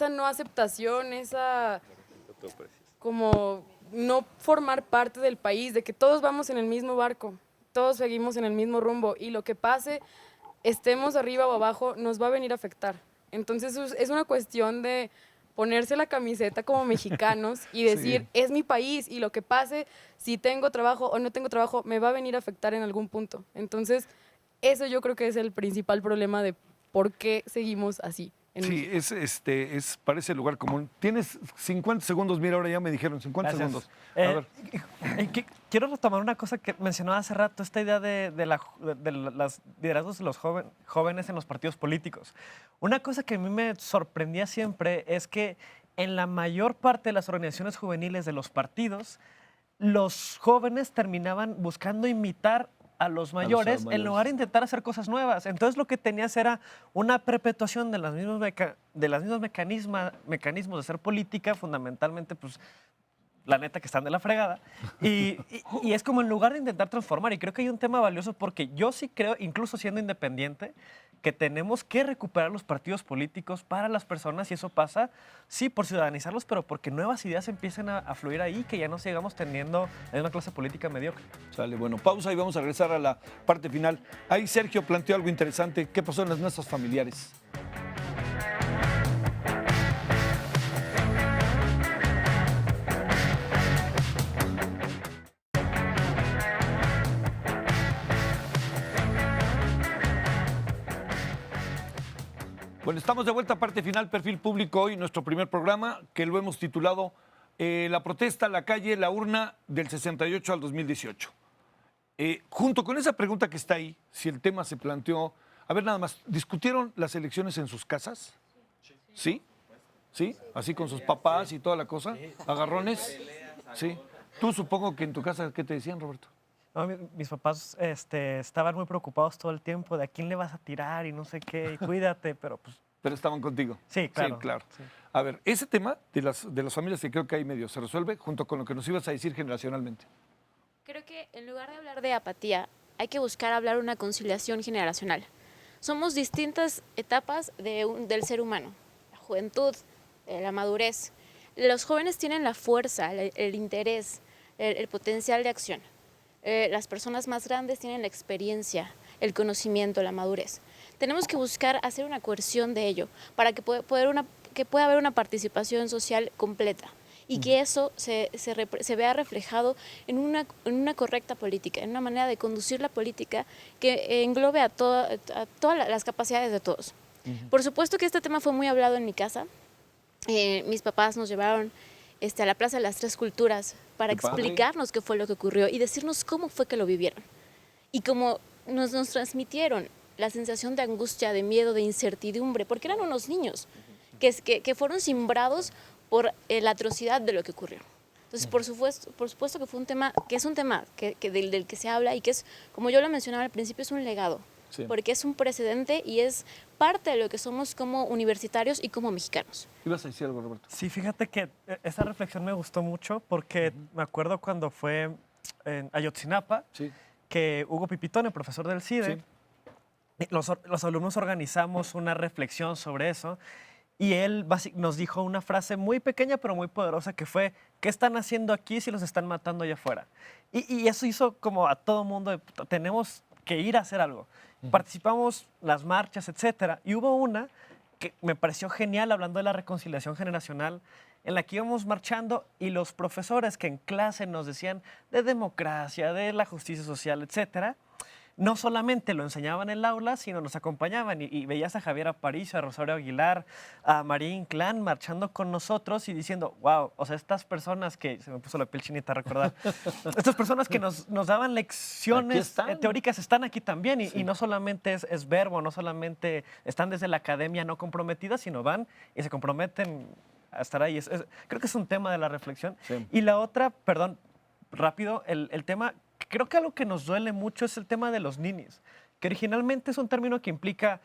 no aceptación, esa como no formar parte del país, de que todos vamos en el mismo barco, todos seguimos en el mismo rumbo y lo que pase, estemos arriba o abajo, nos va a venir a afectar. Entonces es una cuestión de ponerse la camiseta como mexicanos y decir, Sí. es mi país y lo que pase, si tengo trabajo o no tengo trabajo, me va a venir a afectar en algún punto. Entonces, eso yo creo que es el principal problema de por qué seguimos así. Sí, parece lugar común. Tienes 50 segundos, mira, ahora ya me dijeron 50 Gracias. segundos. A ver. Quiero retomar una cosa que mencionaba hace rato, esta idea de los liderazgos de los jóvenes en los partidos políticos. Una cosa que a mí me sorprendía siempre es que en la mayor parte de las organizaciones juveniles de los partidos, los jóvenes terminaban buscando imitar a los mayores en lugar de intentar hacer cosas nuevas. Entonces lo que tenías era una perpetuación de los mismos, mecanismos de hacer política, fundamentalmente, pues, la neta que están de la fregada. Y es como en lugar de intentar transformar, y creo que hay un tema valioso porque yo sí creo, incluso siendo independiente, que tenemos que recuperar los partidos políticos para las personas y eso pasa, sí, por ciudadanizarlos, pero porque nuevas ideas empiecen a fluir ahí, que ya no sigamos teniendo una clase política mediocre. Sale, bueno, pausa y vamos a regresar a la parte final. Ahí Sergio planteó algo interesante. ¿Qué pasó en las mesas familiares? Bueno, estamos de vuelta a parte final, perfil público hoy, nuestro primer programa, que lo hemos titulado La protesta, la calle, la urna del 68 al 2018. Junto con esa pregunta que está ahí, si el tema se planteó, a ver nada más, ¿discutieron las elecciones en sus casas? ¿Sí? ¿Sí? Así con sus papás y toda la cosa, agarrones. Sí. Tú supongo que en tu casa, ¿qué te decían, Roberto? No, mis papás estaban muy preocupados todo el tiempo de a quién le vas a tirar y no sé qué, y cuídate, pero pues Pero estaban contigo. Sí, claro. Sí, claro. Sí. A ver, ese tema de las familias que creo que hay medio se resuelve junto con lo que nos ibas a decir generacionalmente. Creo que en lugar de hablar de apatía, hay que buscar hablar una conciliación generacional. Somos distintas etapas del ser humano, la juventud, la madurez. Los jóvenes tienen la fuerza, el interés, el potencial de acción. Las personas más grandes tienen la experiencia, el conocimiento, la madurez. Tenemos que buscar hacer una coerción de ello para que pueda haber una participación social completa y que eso se vea reflejado en una correcta política, en una manera de conducir la política que englobe a todas las capacidades de todos. Por supuesto que este tema fue muy hablado en mi casa. Mis papás nos llevaron a la Plaza de las Tres Culturas para Qué padre. explicarnos qué fue lo que ocurrió y decirnos cómo fue que lo vivieron. Y cómo nos transmitieron la sensación de angustia, de miedo, de incertidumbre, porque eran unos niños que fueron simbrados por la atrocidad de lo que ocurrió. Entonces, por supuesto que fue un tema, del que se habla y que es, como yo lo mencionaba al principio, es un legado, Sí. porque es un precedente y es parte de lo que somos como universitarios y como mexicanos. ¿Ibas a decir algo, Roberto? Sí, fíjate que esa reflexión me gustó mucho porque me acuerdo cuando fue en Ayotzinapa, Sí. que Hugo Pipitone, profesor del CIDE, Sí. los alumnos organizamos una reflexión sobre eso y él nos dijo una frase muy pequeña pero muy poderosa que fue, ¿qué están haciendo aquí si los están matando allá afuera? Y eso hizo como a todo mundo, tenemos que ir a hacer algo. Participamos las marchas, etcétera, y hubo una que me pareció genial hablando de la reconciliación generacional, en la que íbamos marchando y los profesores que en clase nos decían de democracia, de la justicia social, etcétera, no solamente lo enseñaban en el aula, sino nos acompañaban y veías a Javier Aparicio, a Rosario Aguilar, a María Inclán marchando con nosotros y diciendo, wow, o sea, estas personas que, se me puso la piel chinita a recordar, estas personas que nos daban Aquí lecciones están. teóricas están aquí también y no solamente es verbo, no solamente están desde la academia no comprometidas, sino van y se comprometen a estar ahí. Creo que es un tema de la reflexión. Sí. Y la otra, perdón, rápido, el tema, creo que algo que nos duele mucho es el tema de los ninis, que originalmente es un término que implica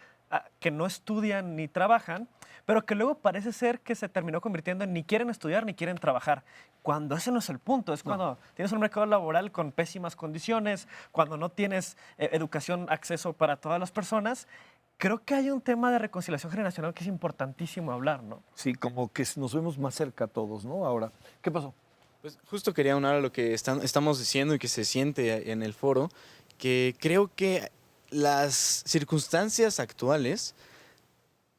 que no estudian ni trabajan, pero que luego parece ser que se terminó convirtiendo en ni quieren estudiar ni quieren trabajar, cuando ese no es el punto, es cuando tienes un mercado laboral con pésimas condiciones, cuando no tienes educación, acceso para todas las personas. Creo que hay un tema de reconciliación generacional que es importantísimo hablar, ¿no? Sí, como que nos vemos más cerca todos, ¿no? Ahora, ¿qué pasó? Pues justo quería unir a lo que estamos diciendo y que se siente en el foro, que creo que las circunstancias actuales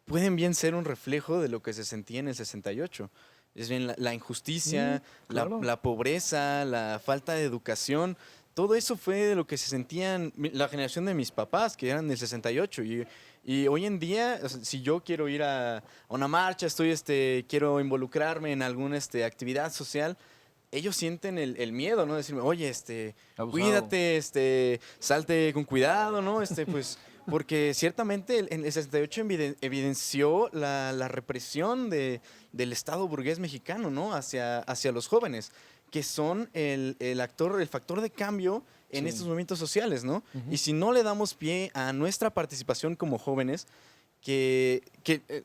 pueden bien ser un reflejo de lo que se sentía en el 68. Es bien la injusticia, claro. la pobreza, la falta de educación. Todo eso fue de lo que se sentían la generación de mis papás, que eran del 68. Y hoy en día, o sea, si yo quiero ir a una marcha, quiero involucrarme en alguna actividad social, ellos sienten el miedo, ¿no? Decirme, oye, Abusado. cuídate, salte con cuidado, ¿no? Pues, porque ciertamente el 68 evidenció la represión del Estado burgués mexicano, ¿no? Hacia los jóvenes, que son el factor de cambio en estos movimientos sociales, ¿no? Y si no le damos pie a nuestra participación como jóvenes,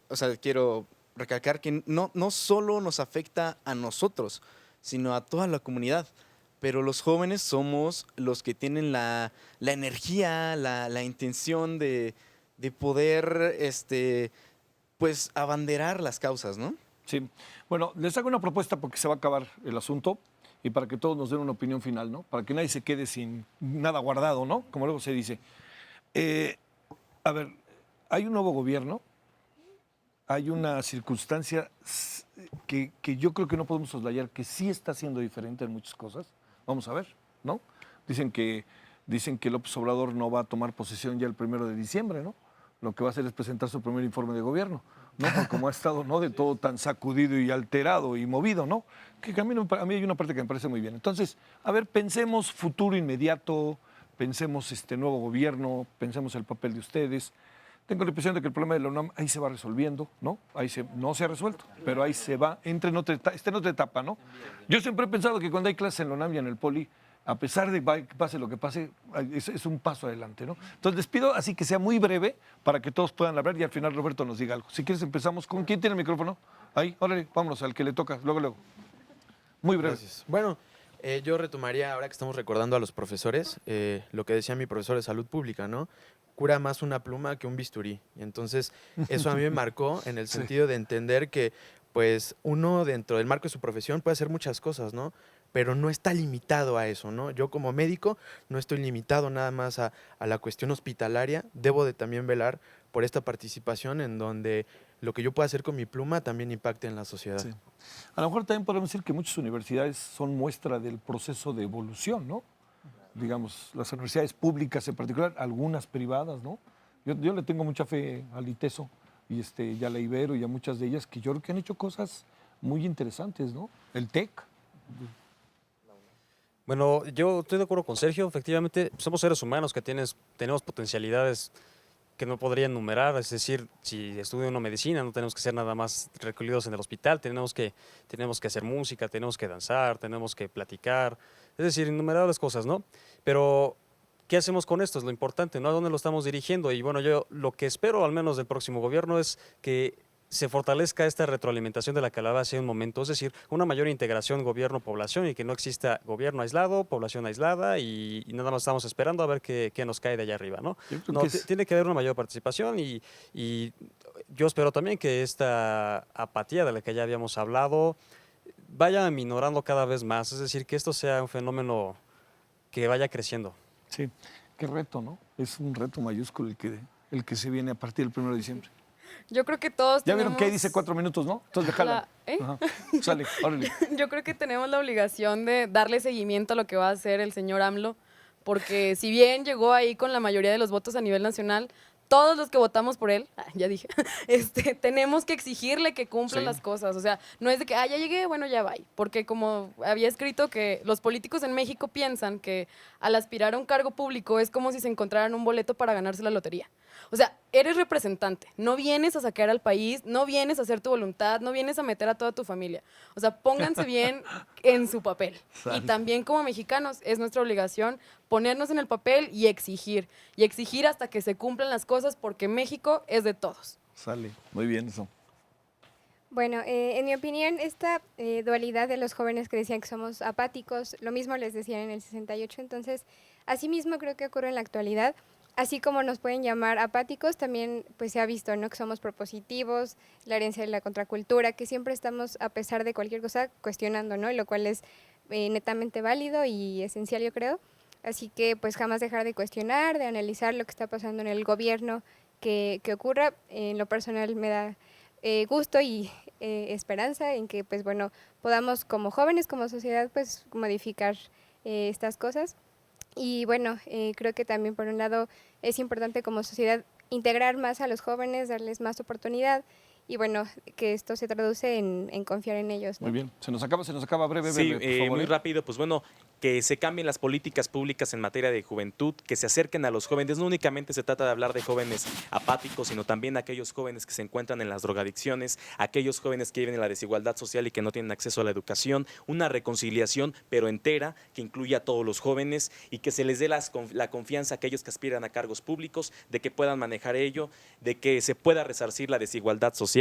o sea, quiero recalcar que no solo nos afecta a nosotros, sino a toda la comunidad. Pero los jóvenes somos los que tienen la energía, la intención de poder, pues, abanderar las causas, ¿no? Sí. Bueno, les hago una propuesta porque se va a acabar el asunto y para que todos nos den una opinión final, ¿no? Para que nadie se quede sin nada guardado, ¿no? Como luego se dice. A ver, hay un nuevo gobierno, hay una circunstancia que yo creo que no podemos soslayar, que sí está siendo diferente en muchas cosas. Vamos a ver, ¿no? Dicen que López Obrador no va a tomar posesión ya el 1 de diciembre, ¿no? Lo que va a hacer es presentar su primer informe de gobierno, ¿no? Porque como ha estado, ¿no? De todo tan sacudido y alterado y movido, ¿no? Que a mí hay una parte que me parece muy bien. Entonces, a ver, pensemos futuro inmediato, pensemos nuevo gobierno, pensemos el papel de ustedes. Tengo la impresión de que el problema de la UNAM ahí se va resolviendo, ¿no? No se ha resuelto, pero ahí se va, está en otra etapa, ¿no? Yo siempre he pensado que cuando hay clases en la UNAM y en el Poli, a pesar de que pase lo que pase, es un paso adelante, ¿no? Entonces les pido así que sea muy breve para que todos puedan hablar y al final Roberto nos diga algo. Si quieres empezamos con, ¿quién tiene el micrófono? Ahí, órale, vámonos, al que le toca, luego. Muy breve. Gracias. Bueno, yo retomaría, ahora que estamos recordando a los profesores, lo que decía mi profesor de salud pública, ¿no? Cura más una pluma que un bisturí. Y entonces, eso a mí me marcó en el sentido de entender que, pues, uno dentro del marco de su profesión puede hacer muchas cosas, ¿no? Pero no está limitado a eso, ¿no? Yo como médico no estoy limitado nada más a la cuestión hospitalaria, debo de también velar por esta participación en donde lo que yo pueda hacer con mi pluma también impacte en la sociedad. Sí. A lo mejor también podemos decir que muchas universidades son muestra del proceso de evolución, ¿no? Digamos, las universidades públicas en particular, algunas privadas, ¿no? Yo le tengo mucha fe al ITESO y a la Ibero y a muchas de ellas que yo creo que han hecho cosas muy interesantes, ¿no? El TEC. Bueno, yo estoy de acuerdo con Sergio. Efectivamente, somos seres humanos que tenemos potencialidades que no podría enumerar. Es decir, si estudio una medicina, no tenemos que ser nada más recluidos en el hospital. Tenemos que hacer música, tenemos que danzar, tenemos que platicar. Es decir, innumerables cosas, ¿no? Pero, ¿qué hacemos con esto? Es lo importante, ¿no? ¿A dónde lo estamos dirigiendo? Y bueno, yo lo que espero, al menos del próximo gobierno, es que se fortalezca esta retroalimentación de la que hablaba hace un momento, es decir, una mayor integración gobierno-población y que no exista gobierno aislado, población aislada y nada más estamos esperando a ver qué nos cae de allá arriba, ¿no? No, tiene que haber una mayor participación y yo espero también que esta apatía de la que ya habíamos hablado vaya minorando cada vez más, es decir, que esto sea un fenómeno que vaya creciendo. Sí, qué reto, ¿no? Es un reto mayúsculo el que se viene a partir del 1 de diciembre. Yo creo que todos Ya tenemos... vieron que ahí dice 4 minutos, ¿no? Entonces déjala. Ajá. Sale, órale. Yo creo que tenemos la obligación de darle seguimiento a lo que va a hacer el señor AMLO, porque si bien llegó ahí con la mayoría de los votos a nivel nacional, todos los que votamos por él, ya dije, tenemos que exigirle que cumpla las cosas. O sea, no es de que, ya llegué, bueno, ya va. Porque como había escrito que los políticos en México piensan que al aspirar a un cargo público es como si se encontraran un boleto para ganarse la lotería. O sea, eres representante, no vienes a saquear al país, no vienes a hacer tu voluntad, no vienes a meter a toda tu familia. O sea, pónganse bien en su papel. Y también como mexicanos es nuestra obligación ponernos en el papel y exigir hasta que se cumplan las cosas porque México es de todos. Sale, muy bien eso. Bueno, en mi opinión, esta dualidad de los jóvenes que decían que somos apáticos, lo mismo les decían en el 68, entonces, asimismo creo que ocurre en la actualidad. Así como nos pueden llamar apáticos, también pues se ha visto, ¿no?, que somos propositivos, la herencia de la contracultura, que siempre estamos, a pesar de cualquier cosa, cuestionando, ¿no? Lo cual es netamente válido y esencial, yo creo. Así que pues jamás dejar de cuestionar, de analizar lo que está pasando en el gobierno que ocurra. En lo personal me da gusto y esperanza en que pues bueno, podamos como jóvenes, como sociedad, pues modificar estas cosas. Y bueno, creo que también por un lado es importante como sociedad integrar más a los jóvenes, darles más oportunidad y bueno, que esto se traduce en confiar en ellos, ¿no? Muy bien, se nos acaba breve, Sí, por favor. muy rápido, pues bueno, que se cambien las políticas públicas en materia de juventud, que se acerquen a los jóvenes. No únicamente se trata de hablar de jóvenes apáticos, sino también aquellos jóvenes que se encuentran en las drogadicciones, aquellos jóvenes que viven en la desigualdad social y que no tienen acceso a la educación. Una reconciliación, pero entera, que incluya a todos los jóvenes y que se les dé la confianza a aquellos que aspiran a cargos públicos, de que puedan manejar ello, de que se pueda resarcir la desigualdad social.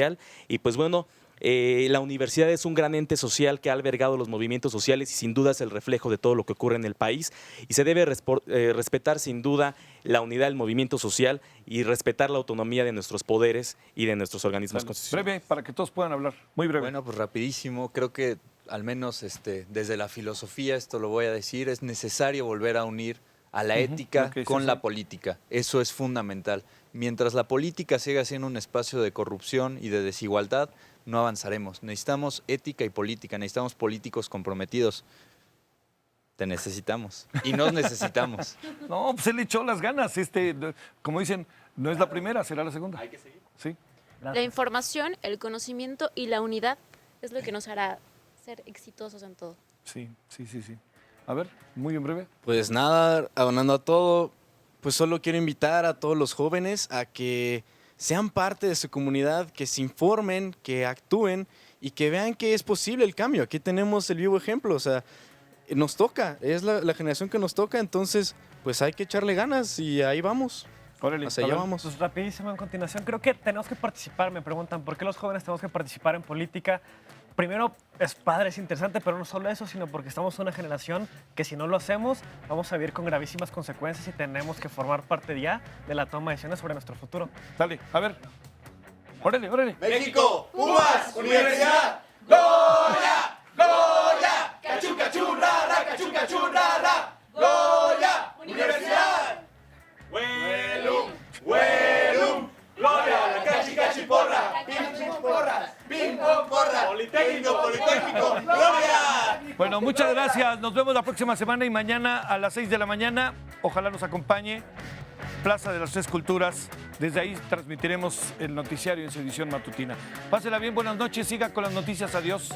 Y pues bueno, la universidad es un gran ente social que ha albergado los movimientos sociales y sin duda es el reflejo de todo lo que ocurre en el país y se debe respetar sin duda la unidad del movimiento social y respetar la autonomía de nuestros poderes y de nuestros organismos constitucionales. Breve, para que todos puedan hablar. Muy breve. Bueno, pues rapidísimo. Creo que al menos desde la filosofía, esto lo voy a decir, es necesario volver a unir a la ética con la política. Eso es fundamental. Mientras la política siga siendo un espacio de corrupción y de desigualdad, no avanzaremos. Necesitamos ética y política, necesitamos políticos comprometidos. Te necesitamos y nos necesitamos. No, pues él echó las ganas. Como dicen, no es la primera, será la segunda. Hay que seguir. Sí. La información, el conocimiento y la unidad es lo que nos hará ser exitosos en todo. Sí. A ver, muy en breve. Pues nada, abonando a todo, pues solo quiero invitar a todos los jóvenes a que sean parte de su comunidad, que se informen, que actúen y que vean que es posible el cambio. Aquí tenemos el vivo ejemplo, o sea, nos toca, es la generación que nos toca, entonces pues hay que echarle ganas y ahí vamos. Órale, Hacia a allá ver. vamos. Pues rapidísimo en continuación, creo que tenemos que participar. Me preguntan, ¿por qué los jóvenes tenemos que participar en política? Primero, es padre, es interesante, pero no solo eso, sino porque estamos en una generación que si no lo hacemos, vamos a vivir con gravísimas consecuencias y tenemos que formar parte ya de la toma de decisiones sobre nuestro futuro. Dale, a ver. Órale, órale. México, Pumas, Universidad, Goya, Goya, cachun, cachun, rara, cachun, cachun, rara, Goya, Universidad. Huelum, huelum, gloria, la cachi, cachi, porra, pim, porras, pim, porra, Politécnico, Politécnico, gloria. Bueno, muchas gracias. Nos vemos la próxima semana y mañana a las 6 de la mañana. Ojalá nos acompañe Plaza de las Tres Culturas. Desde ahí transmitiremos el noticiario en su edición matutina. Pásela bien, buenas noches. Siga con las noticias. Adiós.